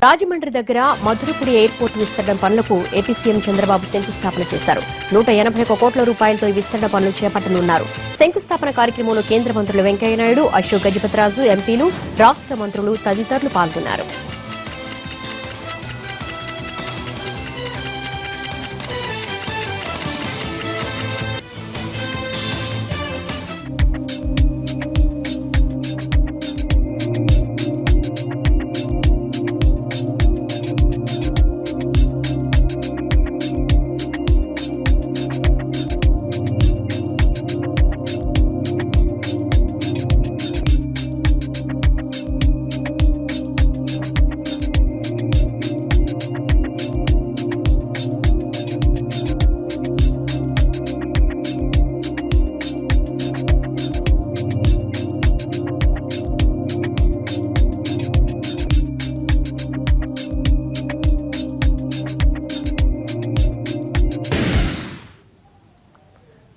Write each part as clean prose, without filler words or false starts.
రాజమండ్రి దగ్గర మధురపుడి ఎయిర్పోర్టు విస్తరణ పనులకు ఏపీ సీఎం చంద్రబాబు శంకుస్థాపన చేశారు. 181 కోట్ల రూపాయలతో ఈ విస్తరణ పనులు చేపట్టనున్నారు. శంకుస్థాపన కార్యక్రమంలో కేంద్ర మంత్రులు వెంకయ్యనాయుడు, అశోక్ గజపతిరాజు, ఎంపీలు, రాష్ట మంత్రులు తదితరులు పాల్గొన్నారు.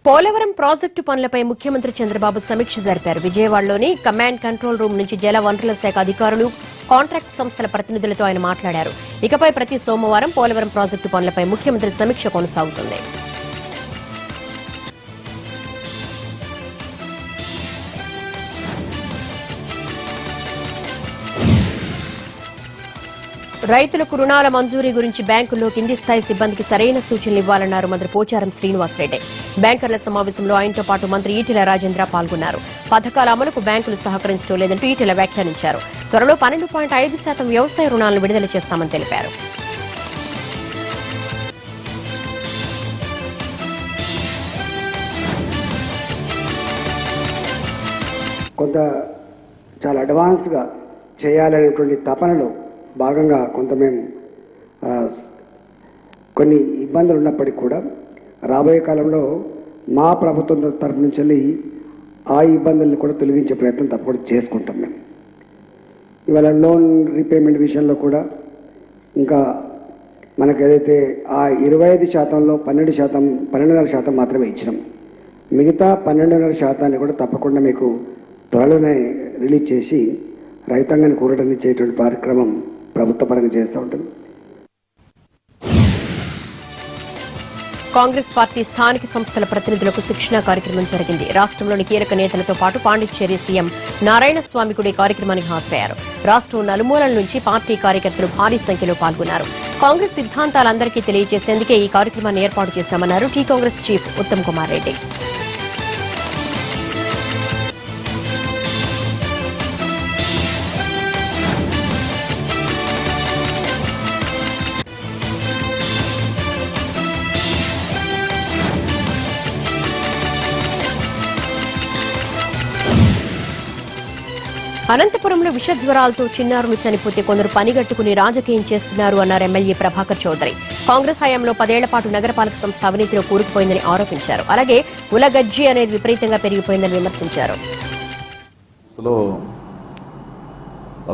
పోలవరం ప్రాజెక్టు పనులపై ముఖ్యమంత్రి చంద్రబాబు సమీక్ష జరిపారు. విజయవాడలోని కమాండ్ కంట్రోల్ రూమ్ నుంచి జల వనరుల శాఖ అధికారులు, కాంట్రాక్ట్ సంస్థల ప్రతినిధులతో ఆయన మాట్లాడారు. ఇకపై ప్రతి సోమవారం పోలవరం ప్రాజెక్టు పనులపై ముఖ్యమంత్రి సమీక్ష కొనసాగుతుంది. రైతులకు రుణాల మంజూరీ గురించి బ్యాంకుల్లో కింది స్థాయి సిబ్బందికి సరైన సూచనలు ఇవ్వాలన్నారు మంత్రి పోచారం శ్రీనివాసరెడ్డి. బ్యాంకర్ల సమావేశంలో ఆయనతో పాటు మంత్రి ఈటెల రాజేంద్ర పాల్గొన్నారు. పథకాల అమలుకు బ్యాంకులు సహకరించడం లేదంటూ ఈటెల వ్యాఖ్యానించారు. త్వరలో 12.5% వ్యవసాయ రుణాలను విడుదల చేస్తామని తెలిపారు. కొంత చాలా అడ్వాన్స్గా చేయాలనేటువంటి తపనలో భాగంగా కొంత మేము కొన్ని ఇబ్బందులు ఉన్నప్పటికీ కూడా రాబోయే కాలంలో మా ప్రభుత్వం తరఫు నుంచి వెళ్ళి ఆ ఇబ్బందులను కూడా తొలగించే ప్రయత్నం తప్పకుండా చేసుకుంటాం. మేము ఇవాళ లోన్ రీపేమెంట్ విషయంలో కూడా ఇంకా మనకు ఏదైతే ఆ 25%లో 12.5% మాత్రమే ఇచ్చినాం. మిగతా 12.5% కూడా తప్పకుండా మీకు త్వరలోనే రిలీజ్ చేసి రైతాంగాన్ని కూరటనిచ్చేటువంటి కార్యక్రమం ప్రభుత్వ పరంగా చేస్తూ ఉంటుంది. కాంగ్రెస్ పార్టీ స్థానిక సంస్థల ప్రతినిధులకు శిక్షణా కార్యక్రమం జరిగింది. రాష్ట్రంలోని కీలక నేతలతో పాటు పాండిచ్చేరి సీఎం నారాయణస్వామి కూడా ఈ కార్యక్రమానికి హాజరయ్యారు. రాష్ట్రం నలుమూలల నుంచి పార్టీ కార్యకర్తలు భారీ సంఖ్యలో పాల్గొన్నారు. కాంగ్రెస్ సిద్ధాంతాలందరికీ తెలియజేసేందుకే ఈ కార్యక్రమాన్ని ఏర్పాటు చేశామన్నారు టీ కాంగ్రెస్ చీఫ్ ఉత్తమ్ కుమార్ రెడ్డి. అనంతపురంలో విష జ్వరాలతో చిన్నారులు చనిపోతే కొందరు పనిగట్టుకుని రాజకీయం చేస్తున్నారు అన్నారు ఎమ్మెల్యే ప్రభాకర్ చౌదరి. కాంగ్రెస్ హయాంలో 10 ఏళ్ల పాటు నగరపాలక సంస్థ అవినీతిలో కూరుకుపోయిందని ఆరోపించారు. అలాగే ఉలగజ్జి అనేది విపరీతంగా పెరిగిపోయిందని విమర్శించారు.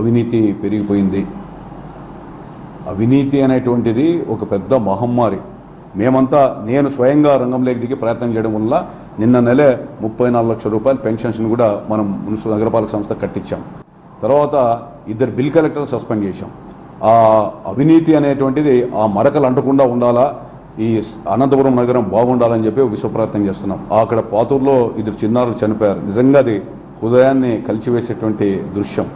అవినీతి పెరిగిపోయింది. అవినీతి అనేటువంటిది ఒక పెద్ద మహమ్మారి. నేను స్వయంగా రంగంలోకి దిగి ప్రయత్నం చేయడం వల్ల నిన్న నెలే 34 లక్షల రూపాయల పెన్షన్స్ కూడా మనం మున్సిపల్ నగరపాలక సంస్థ కట్టించాం. తర్వాత 2 బిల్ కలెక్టర్లు సస్పెండ్ చేశాం. ఆ అవినీతి అనేటువంటిది ఆ మరకలు అంటకుండా ఉండాలా, ఈ అనంతపురం నగరం బాగుండాలని చెప్పి విశ్వ ప్రయత్నం చేస్తున్నాం. అక్కడ పాతూరులో 2 చిన్నారులు చనిపోయారు. నిజంగా అది హృదయాన్ని కలిచివేసేటువంటి దృశ్యం.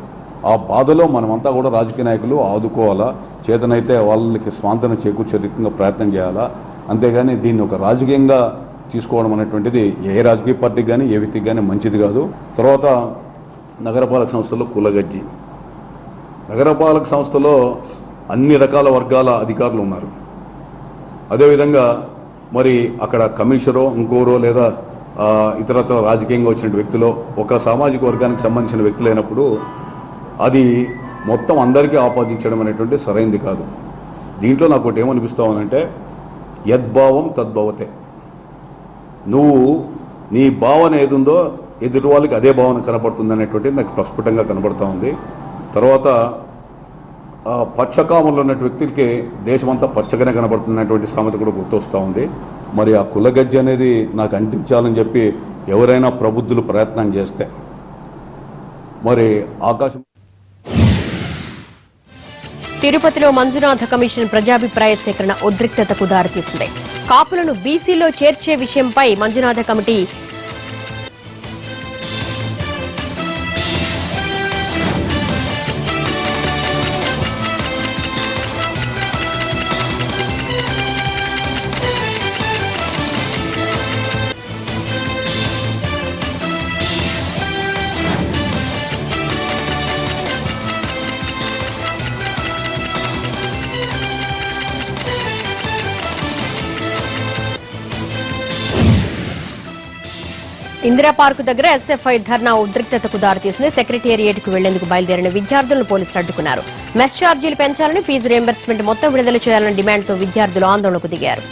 ఆ బాధలో మనమంతా కూడా రాజకీయ నాయకులు ఆదుకోవాలా, చేతనైతే వాళ్ళకి స్వాంతన చేకూర్చే రీతిగా ప్రయత్నం చేయాలా. అంతేగాని దీన్ని ఒక రాజకీయంగా తీసుకోవడం అనేటువంటిది ఏ రాజకీయ పార్టీకి కానీ ఏ వ్యక్తికి కానీ మంచిది కాదు. తర్వాత నగరపాలక సంస్థలో కులగజ్జి. నగరపాలక సంస్థలో అన్ని రకాల వర్గాల అధికారులు ఉన్నారు. అదేవిధంగా మరి అక్కడ కమిషనరో ఇంకోరో లేదా ఇతరత్ర రాజకీయంగా వచ్చిన వ్యక్తులు ఒక సామాజిక వర్గానికి సంబంధించిన వ్యక్తులు అయినప్పుడు అది మొత్తం అందరికీ ఆపాదించడం అనేటువంటి సరైనది కాదు. దీంట్లో నాకు ఒకటి ఏమనిపిస్తామనంటే యద్భావం తద్భవతే. నువ్వు నీ భావన ఏదుందో ఎదుటి వాళ్ళకి అదే భావన కనపడుతుంది అనేటువంటిది నాకు ప్రస్ఫుటంగా కనబడుతూ ఉంది. తర్వాత పచ్చకామంలో ఉన్నటువంటి వ్యక్తులకి దేశమంతా పచ్చగానే కనబడుతున్నటువంటి సామెత కూడా గుర్తొస్తూ ఉంది. మరి ఆ కులగజ్జి అనేది నాకు అంటించాలని చెప్పి ఎవరైనా ప్రబుద్ధులు ప్రయత్నం చేస్తే మరి ఆకాశం తిరుపతిలో మంజునాథ కమిషన్ ప్రజాభిప్రాయ సేకరణ ఉద్రిక్తతకు దారితీసింది. కాపులను బీసీలో చేర్చే విషయంపై మంజునాథ కమిటీ ఇందిరా పార్కు దగ్గర ఎస్ఎఫ్ఐ ధర్నా ఉద్రిక్తతకు దారితీసింది. సెక్రటేరియట్ కు వెళ్లేందుకు బయలుదేరిన విద్యార్థులను పోలీసులు అడ్డుకున్నారు. మెస్ ఛార్జీలు పెంచాలని, ఫీజు రియంబర్స్మెంట్ మొత్తం విడుదల చేయాలన్న డిమాండ్తో విద్యార్థులు ఆందోళనకు దిగారు.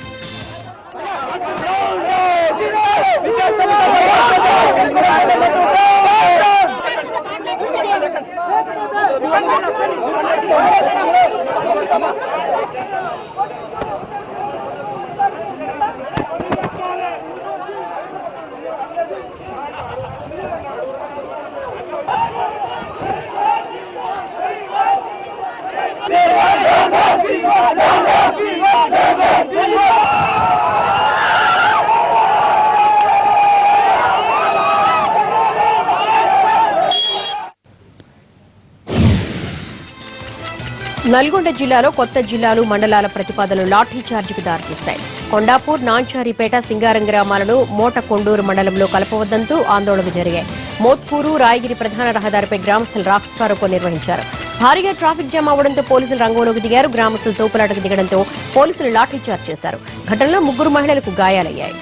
నల్గొండ జిల్లాలో కొత్త జిల్లాలు, మండలాల ప్రతిపాదనలు లాఠీ చార్జికి దారితీశాయి. కొండాపూర్, నాంచారిపేట, సింగారం గ్రామాలను మోటకొండూరు మండలంలో కలపవద్దంటూ ఆందోళనలు జరిగాయి. మోత్కూరు, రాయగిరి ప్రధాన రహదారిపై గ్రామస్తులు రాస్తారోకో నిర్వహించారు. భారీగా ట్రాఫిక్ జామ్ అవడంతో పోలీసులు రంగంలోకి దిగారు. గ్రామస్తులు తోపులాటకు దిగడంతో పోలీసులు లాఠీ చార్జ్ చేశారు. ఘటనలో 3 మహిళలకు గాయాలయ్యాయి.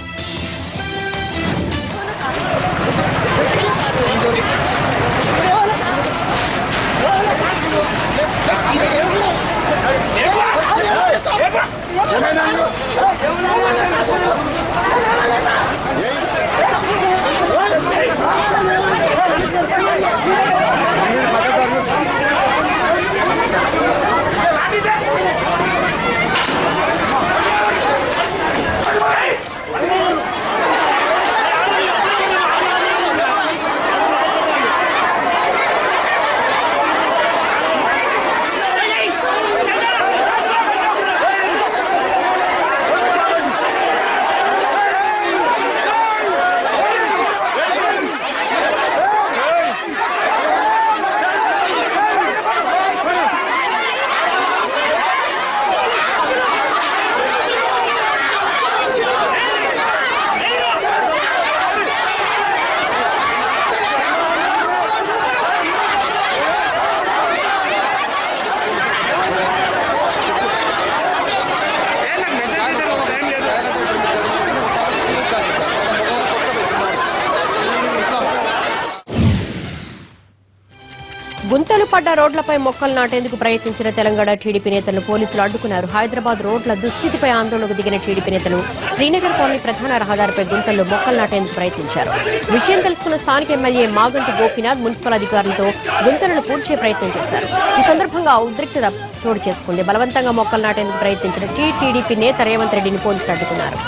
గుంతలు పడ్డ రోడ్లపై మొక్కలు నాటేందుకు ప్రయత్నించిన తెలంగాణ టీడీపీ నేతలను పోలీసులు అడ్డుకున్నారు. హైదరాబాద్ రోడ్ల దుస్థితిపై ఆందోళనకు దిగిన టీడీపీ నేతలు శ్రీనగర్ కాలనీ ప్రధాన రహదారిపై గుంతల్లో మొక్కలు నాటేందుకు ప్రయత్నించారు. విషయం తెలుసుకున్న స్థానిక ఎమ్మెల్యే మాగంటి గోపీనాథ్ మున్సిపల్ అధికారులతో గుంతలను పూడ్చే ప్రయత్నం చేశారు. ఈ సందర్భంగా ఉద్రిక్తత చోటు చేసుకుంది. బలవంతంగా మొక్కలు నాటేందుకు ప్రయత్నించిన టీడీపీ నేత రేవంత్ రెడ్డిని పోలీసులు అడ్డుకున్నారు.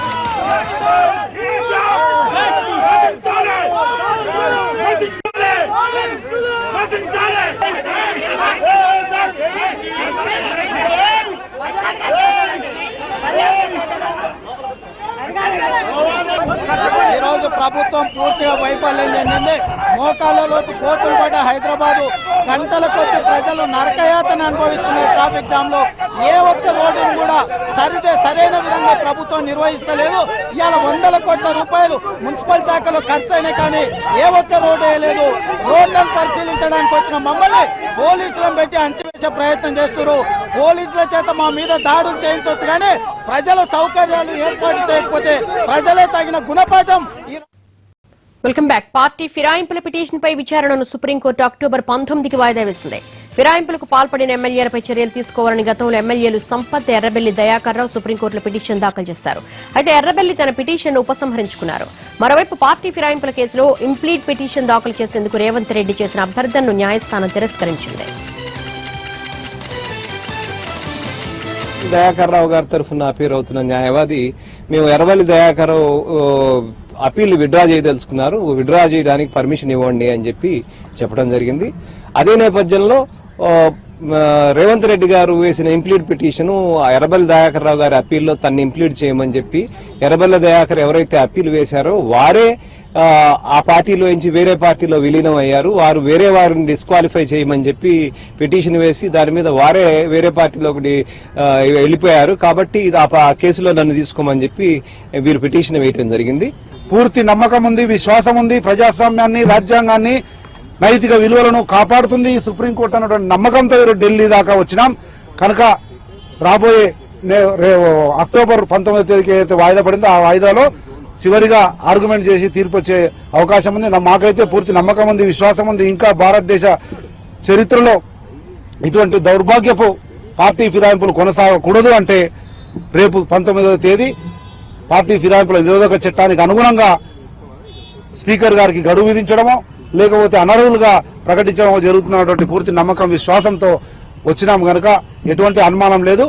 ఈరోజు ప్రభుత్వం పూర్తిగా వైఫల్యం చెందింది. మోకాళ్ళలో కోతులు పడ్డ హైదరాబాదు గంటల కొద్ది ప్రజలు నరకయాతన అనుభవిస్తున్నారు. ట్రాఫిక్ జామ్ లో ఏ ఒక్క రోడ్డును కూడా సరైన విధంగా ప్రభుత్వం నిర్వహిస్తలేదు. ఇవాళ 100 కోట్ల రూపాయలు మున్సిపల్ శాఖలో ఖర్చు అయినా కానీ ఏ ఒక్క రోడ్డు వేయలేదు. రోడ్లను పరిశీలించడానికి వచ్చిన మమ్మల్ని పోలీసులను పెట్టి అంచివేసే ప్రయత్నం చేస్తున్నారు. పోలీసుల చేత మా మీద దాడులు చేయించవచ్చు కానీ ప్రజల సౌకర్యాలు ఏర్పాటు చేయకపోతే ప్రజలే తగిన గుణపాఠం. Welcome back. పార్టీ ఫిరాయింపుల పిటిషన్పై విచారణను సుప్రీంకోర్టు అక్టోబర్ 19కి వాయిదా వేసింది. ఫిరాయింపులకు పాల్పడిన ఎమ్మెల్యేలపై చర్యలు తీసుకోవాలని గతంలో ఎమ్మెల్యేలు సంపత్, ఎర్రబెల్లి దయాకర్ రావు సుప్రీంకోర్టులో పిటిషన్ దాఖలు చేశారు. అయితే ఎర్రబెల్లి తన పిటిషన్ను ఉపసంహరించుకున్నారు. మరోవైపు పార్టీ ఫిరాయింపుల కేసులో ఇంప్లీట్ పిటిషన్ దాఖలు చేసేందుకు రేవంత్ రెడ్డి చేసిన అభ్యర్థనను న్యాయస్థానం తిరస్కరించింది. దయాకర్ రావు గారి తరఫున అపీర్ అవుతున్న న్యాయవాది మేము ఎర్రబెల్లి దయాకర్ అపీల్ విడ్రా చేయదలుచుకున్నారు, విడ్రా చేయడానికి పర్మిషన్ ఇవ్వండి అని చెప్పి చెప్పడం జరిగింది. అదే నేపథ్యంలో రేవంత్ రెడ్డి గారు వేసిన ఇంప్లీడ్ పిటిషన్ ఎర్రబెల్లి దయాకర్ రావు గారి అప్పీల్లో తన్ని ఇంప్లీడ్ చేయమని చెప్పి ఎర్రబెల్లి దయాకర్ ఎవరైతే అప్పీల్ వేశారో వారే ఆ పార్టీలో నుంచి వేరే పార్టీలో విలీనం అయ్యారు. వారు వేరే వారిని డిస్క్వాలిఫై చేయమని చెప్పి పిటిషన్ వేసి దాని మీద వారే వేరే పార్టీలో వెళ్ళిపోయారు. కాబట్టి ఆ కేసులో నన్ను తీసుకోమని చెప్పి వీరు పిటిషన్ వేయడం జరిగింది. పూర్తి నమ్మకం ఉంది, విశ్వాసం ఉంది. ప్రజాస్వామ్యాన్ని, రాజ్యాంగాన్ని, నైతిక విలువలను కాపాడుతుంది సుప్రీంకోర్టు అన్నటువంటి నమ్మకంతో ఢిల్లీ దాకా వచ్చినాం. కనుక రాబోయే అక్టోబర్ 19వ తేదీకి ఏదైతే వాయిదా పడిందో ఆ వాయిదాలో చివరిగా ఆర్గ్యుమెంట్ చేసి తీర్పు వచ్చే అవకాశం ఉంది. మాకైతే పూర్తి నమ్మకం ఉంది, విశ్వాసం ఉంది. ఇంకా భారతదేశ చరిత్రలో ఇటువంటి దౌర్భాగ్యపు పార్టీ ఫిరాయింపులు కొనసాగకూడదు అంటే రేపు 19వ తేదీ పార్టీ ఫిరాయింపుల నిరోధక చట్టానికి అనుగుణంగా స్పీకర్ గారికి గడువు విధించడమో లేకపోతే అనర్హులుగా ప్రకటించడమో జరుగుతున్నటువంటి పూర్తి నమ్మకం, విశ్వాసంతో వచ్చినాం కనుక ఎటువంటి అనుమానం లేదు.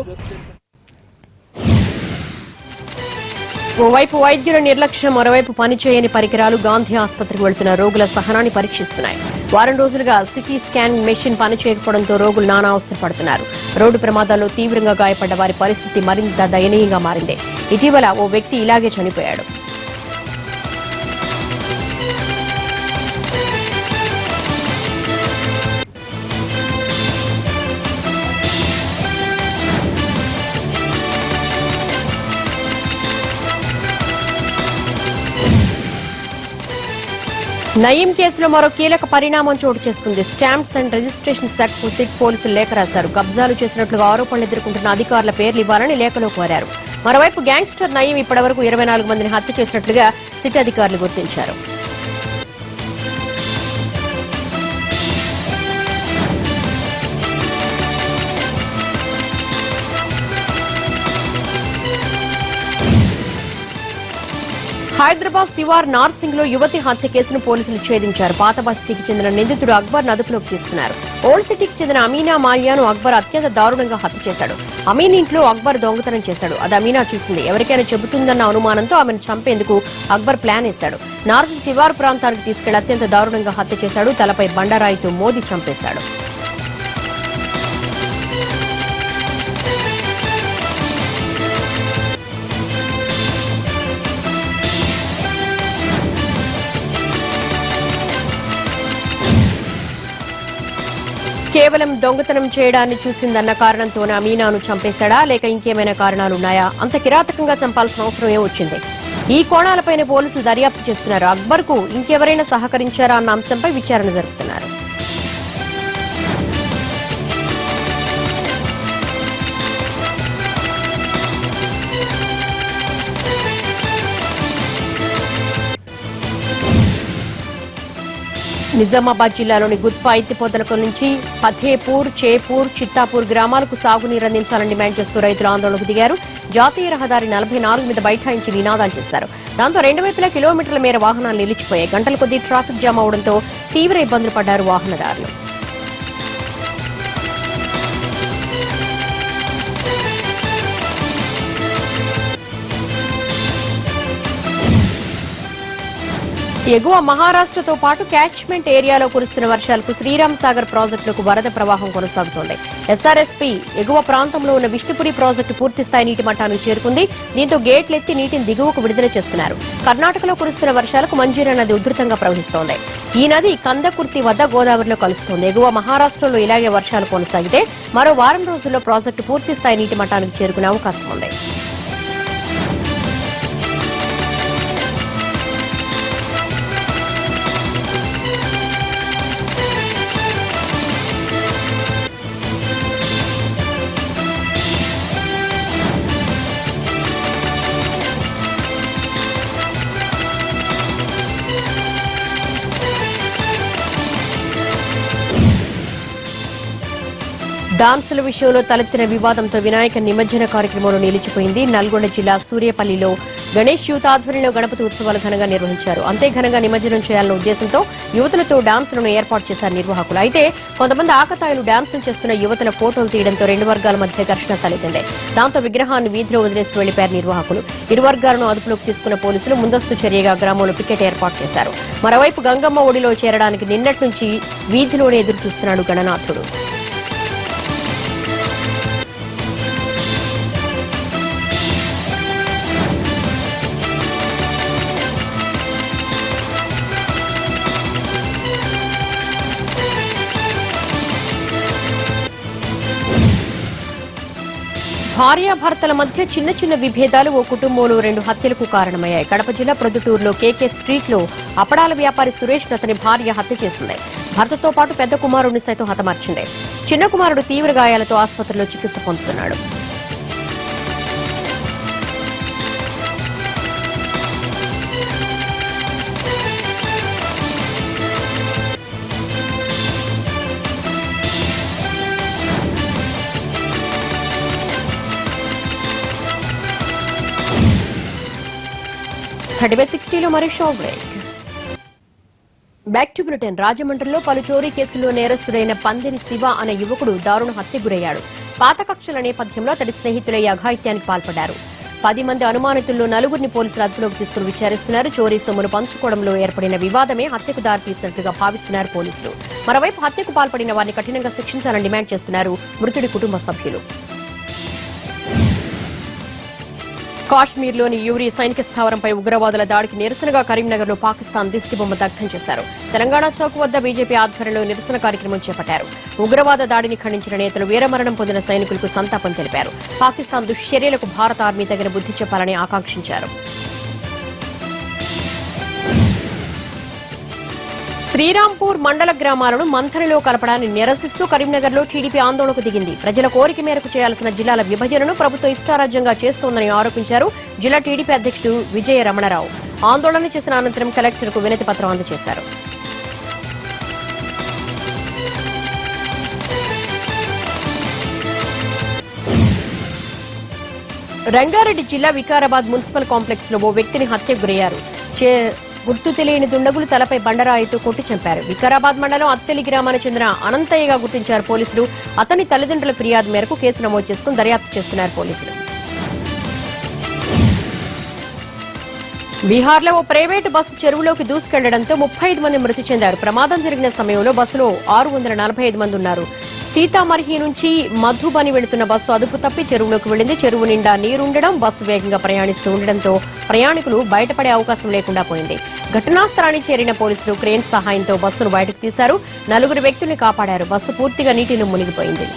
ఓవైపు వైద్యుల నిర్లక్ష్యం, మరోవైపు పనిచేయని పరికరాలు గాంధీ ఆసుపత్రికి వెళ్తున్న రోగుల సహనాన్ని పరీక్షిస్తున్నాయి. వారం రోజులుగా సిటీ స్కాన్ మెషిన్ పనిచేయకపోవడంతో రోగులు నానా అవస్థలు పడుతున్నారు. రోడ్డు ప్రమాదాల్లో తీవ్రంగా గాయపడ్డ వారి పరిస్థితి మరింత దయనీయంగా మారింది. ఇటీవల ఓ వ్యక్తి ఇలాగే చనిపోయాడు. నయీం కేసులో మరో కీలక పరిణామం చోటు చేసుకుంది. స్టాంప్స్ అండ్ రిజిస్ట్రేషన్ శాఖకు సిట్ పోలీసులు లేఖ రాశారు. కబ్జాలు చేసినట్లుగా ఆరోపణలు ఎదుర్కొంటున్న అధికారుల పేర్లు ఇవ్వాలని లేఖలో కోరారు. మరోవైపు గ్యాంగ్స్టర్ నయీం ఇప్పటివరకు 24 మందిని హత్య చేసినట్లుగా సిట్ అధికారులు గుర్తించారు. హైదరాబాద్ శివార్ నార్సింగ్ లో యువతి హత్య కేసును పోలీసులు ఛేదించారు. పాత బస్తీకి చెందిన నిందితుడు అక్బర్ అదుపులోకి తీసుకున్నారు. ఓల్డ్ సిటీకి చెందిన అమీనా మాల్యాను అక్బర్ అత్యంత దారుణంగా హత్య చేశాడు. అమీన్ ఇంట్లో అక్బర్ దొంగతనం చేశాడు. అది అమీనా చూసింది. ఎవరికైనా చెబుతుందన్న అనుమానంతో ఆమెను చంపేందుకు అక్బర్ ప్లాన్ వేశాడు. నార్సింగ్ శివార్ ప్రాంతానికి తీసుకెళ్లి అత్యంత దారుణంగా హత్య చేశాడు. తలపై బండరాయితో మోదీ చంపేశాడు. కేవలం దొంగతనం చేయడాన్ని చూసిందన్న కారణంతోనే అమీనాను చంపేశాడా లేక ఇంకేమైనా కారణాలున్నాయా? అంత కిరాతకంగా చంపాల్సిన అవసరం ఏమొచ్చింది? ఈ కోణాలపైన పోలీసులు దర్యాప్తు చేస్తున్నారు. అక్బర్ కు ఇంకెవరైనా సహకరించారా అన్న అంశంపై విచారణ జరుపుతున్నారు. నిజామాబాద్ జిల్లాలోని గుత్పా ఎత్తిపోతల నుంచి ఫతేపూర్, చేపూర్, చిత్తాపూర్ గ్రామాలకు సాగునీరు అందించాలని డిమాండ్ చేస్తూ రైతులు ఆందోళనకు దిగారు. జాతీయ రహదారి 44 మీద బైఠాయించి నినాదాలు చేశారు. దాంతో రెండు వైపులా కిలోమీటర్ల మేర వాహనాలు నిలిచిపోయాయి. గంటల కొద్దీ ట్రాఫిక్ జామ్ అవడంతో తీవ్ర ఇబ్బందులు పడ్డారు వాహనదారులు. ఎగువ మహారాష్ట్రతో పాటు క్యాచ్మెంట్ ఏరియాలో కురుస్తున్న వర్షాలకు శ్రీరామ్ సాగర్ ప్రాజెక్టులకు వరద ప్రవాహం కొనసాగుతోంది. ఎస్ఆర్ఎస్పీ ఎగువ ప్రాంతంలో ఉన్న విష్ణుపురి ప్రాజెక్టు పూర్తిస్థాయి నీటి మట్టానికి చేరుకుంది. దీంతో గేట్లెత్తి నీటిని దిగువకు విడుదల చేస్తున్నారు. కర్ణాటకలో కురుస్తున్న వర్షాలకు మంజీరా నది ఉధృతంగా ప్రవహిస్తోంది. ఈ నది కందకుర్తి వద్ద గోదావరిలో కలుస్తోంది. ఎగువ మహారాష్ట్రలో ఇలాగే వర్షాలు కొనసాగితే మరో వారం రోజుల్లో ప్రాజెక్టు పూర్తిస్థాయి నీటి మట్టానికి చేరుకునే అవకాశం ఉంది. డాన్సుల విషయంలో తలెత్తిన వివాదంతో వినాయక నిమజ్జన కార్యక్రమంలో నిలిచిపోయింది. నల్గొండ జిల్లా సూర్యపల్లిలో గణేష్ యూత్ ఆధ్వర్యంలో గణపతి ఉత్సవాలు ఘనంగా నిర్వహించారు. అంతే ఘనంగా నిమజ్జనం చేయాలన్న ఉద్దేశంతో యువతులతో డాన్సులను ఏర్పాటు చేశారు నిర్వాహకులు. అయితే కొంతమంది ఆకతాయిలు డాన్సులు చేస్తున్న యువతుల ఫోటోలు తీయడంతో రెండు వర్గాల మధ్య ఘర్షణ తలెత్తింది. దాంతో విగ్రహాన్ని వీధిలో వదిలేసి వెళ్లిపోయారు నిర్వాహకులు. ఇరు వర్గాలను అదుపులోకి తీసుకున్న పోలీసులు ముందస్తు చర్యగా గ్రామంలో పికెట్ ఏర్పాటు చేశారు. మరోవైపు గంగమ్మ ఒడిలో చేరడానికి నిన్నటి నుంచి వీధిలోనే ఎదురు చూస్తున్నాడు గణనాథుడు. భార్యాభర్తల మధ్య చిన్న చిన్న విభేదాలు ఓ కుటుంబంలో 2 హత్యలకు కారణమయ్యాయి. కడప జిల్లా ప్రొద్దుటూరులో కేకే స్ట్రీట్లో అప్పడాల వ్యాపారి సురేష్ అతని భార్య హత్య చేసింది. భర్తతో పాటు పెద్ద కుమారుడిని సైతం హతమార్చింది. చిన్న కుమారుడు తీవ్ర గాయాలతో ఆసుపత్రిలో చికిత్స పొందుతున్నాడు. Back to bulletin. రాజమండ్రిలో పలు చోరీ కేసుల్లో నేరస్తుడైన పందిరి శివ అనే యువకుడు దారుణ హత్యకు గురయ్యాడు. పాత కక్షల నేపథ్యంలో అతడి స్నేహితులై అఘాయిత్యానికి పాల్పడ్డారు. 10 మంది అనుమానితుల్లో 4గురిని పోలీసులు అదుపులోకి తీసుకుని విచారిస్తున్నారు. చోరీ సొమ్మును పంచుకోవడంలో ఏర్పడిన వివాదమే హత్యకు దారితీసినట్లుగా భావిస్తున్నారు పోలీసులు. మరోవైపు హత్యకు పాల్పడిన వారిని కఠినంగా శిక్షించాలని డిమాండ్ చేస్తున్నారు మృతుడి కుటుంబ సభ్యులు. కాశ్మీర్లోని యూరి సైనిక స్థావరంపై ఉగ్రవాదుల దాడికి నిరసనగా కరీంనగర్లో పాకిస్తాన్ దిష్టిబొమ్మ దగ్ధం చేశారు. తెలంగాణ చౌక్ వద్ద బీజేపీ ఆధ్వర్యంలో నిరసన కార్యక్రమం చేపట్టారు. ఉగ్రవాద దాడిని ఖండించిన నేతలు వీరమరణం పొందిన సైనికులకు సంతాపం తెలిపారు. పాకిస్తాన్ దుశ్చర్యలకు భారత ఆర్మీ తగిన బుద్ధి చెప్పాలని ఆకాంక్షించారు. శ్రీరాంపూర్ మండల గ్రామాలను మంథనిలో కలపడాన్ని నిరసిస్తూ కరీంనగర్లో టీడీపీ ఆందోళనకు దిగింది. ప్రజల కోరిక మేరకు చేయాల్సిన జిల్లాల విభజనను ప్రభుత్వం ఇష్టారాజ్యంగా చేస్తోందని ఆరోపించారు జిల్లా టీడీపీ అధ్యక్షుడు విజయ రమణరావు. ఆందోళన చేసిన అనంతరం కలెక్టర్కు వినతి పత్రం అందజేశారు. రంగారెడ్డి జిల్లా వికారాబాద్ మున్సిపల్ కాంప్లెక్స్ లో ఓ వ్యక్తిని హత్యకు గురయ్యారు. గుర్తు తెలియని దుండగులు తలపై బండరాయితో కొట్టి చంపారు. వికారాబాద్ మండలం అత్తెలి గ్రామానికి చెందిన అనంతయ్యగా గుర్తించారు పోలీసులు. అతని తల్లిదండ్రుల ఫిర్యాదు మేరకు కేసు నమోదు చేసుకుని దర్యాప్తు చేస్తున్నారు పోలీసులు. బీహార్లో ఓ ప్రైవేటు బస్సు చెరువులోకి దూసుకెళ్లడంతో 35 మంది మృతి చెందారు. ప్రమాదం జరిగిన సమయంలో బస్సులో 645 మంది ఉన్నారు. సీతామర్హి నుంచి మధుబని వెళుతున్న బస్సు అదుపు తప్పి చెరువులోకి వెళ్లింది. చెరువు నిండా నీరుండడం, బస్సు వేగంగా ప్రయాణిస్తూ ఉండడంతో ప్రయాణికులు బయటపడే అవకాశం లేకుండా పోయింది. ఘటనా స్థలానికి చేరిన పోలీసులు క్రేన్ సహాయంతో బస్సును బయటకు తీశారు. 4 వ్యక్తుల్ని కాపాడారు. బస్సు పూర్తిగా నీటిలో మునిగిపోయింది.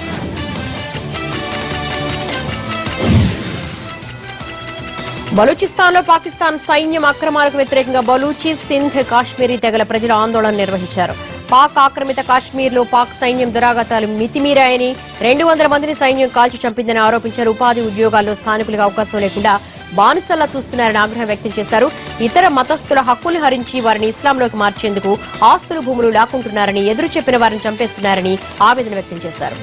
బలూచిస్తాన్లో పాకిస్తాన్ సైన్యం అక్రమాలకు వ్యతిరేకంగా బలూచి, సింధ్, కాశ్మీరీ తెగల ప్రజలు ఆందోళన నిర్వహించారు. పాక్ ఆక్రమిత కాశ్మీర్లో పాక్ సైన్యం దురాగతాలు మితిమీరాయని, 200 మందిని సైన్యం కాల్చి చంపిందని ఆరోపించారు. ఉపాధి ఉద్యోగాల్లో స్థానికులకు అవకాశం లేకుండా బానిసల్లా చూస్తున్నారని ఆగ్రహం వ్యక్తం చేశారు. ఇతర మతస్థుల హక్కులు హరించి వారిని ఇస్లాంలోకి మార్చేందుకు ఆస్తులు, భూములు లాక్కుంటున్నారని, ఎదురు చెప్పిన వారిని చంపేస్తున్నారని ఆవేదన వ్యక్తం చేశారు.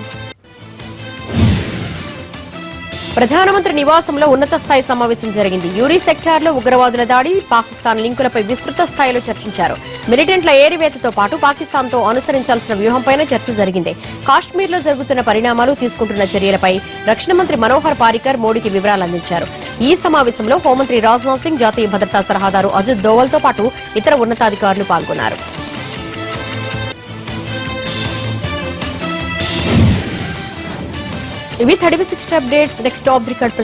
ప్రధానమంత్రి నివాసంలో ఉన్నత స్థాయి సమావేశం జరిగింది. యూరీ సెక్టార్లో ఉగ్రవాదుల దాడి, పాకిస్తాన్ లింకులపై విస్తృత స్థాయిలో చర్చించారు. మిలిటెంట్ల ఏరివేతతో పాటు పాకిస్తాన్తో అనుసరించాల్సిన వ్యూహంపైన చర్చ జరిగింది. కాశ్మీర్లో జరుగుతున్న పరిణామాలు, తీసుకుంటున్న చర్యలపై రక్షణ మంత్రి మనోహర్ పారికర్ మోడీకి వివరాలు అందించారు. ఈ సమావేశంలో హోంమంత్రి రాజ్నాథ్ సింగ్, జాతీయ భద్రతా సలహాదారు అజిత్ దోవల్తో పాటు ఇతర ఉన్నతాధికారులు పాల్గొన్నారు. ఇవి 36 updates. Next of the record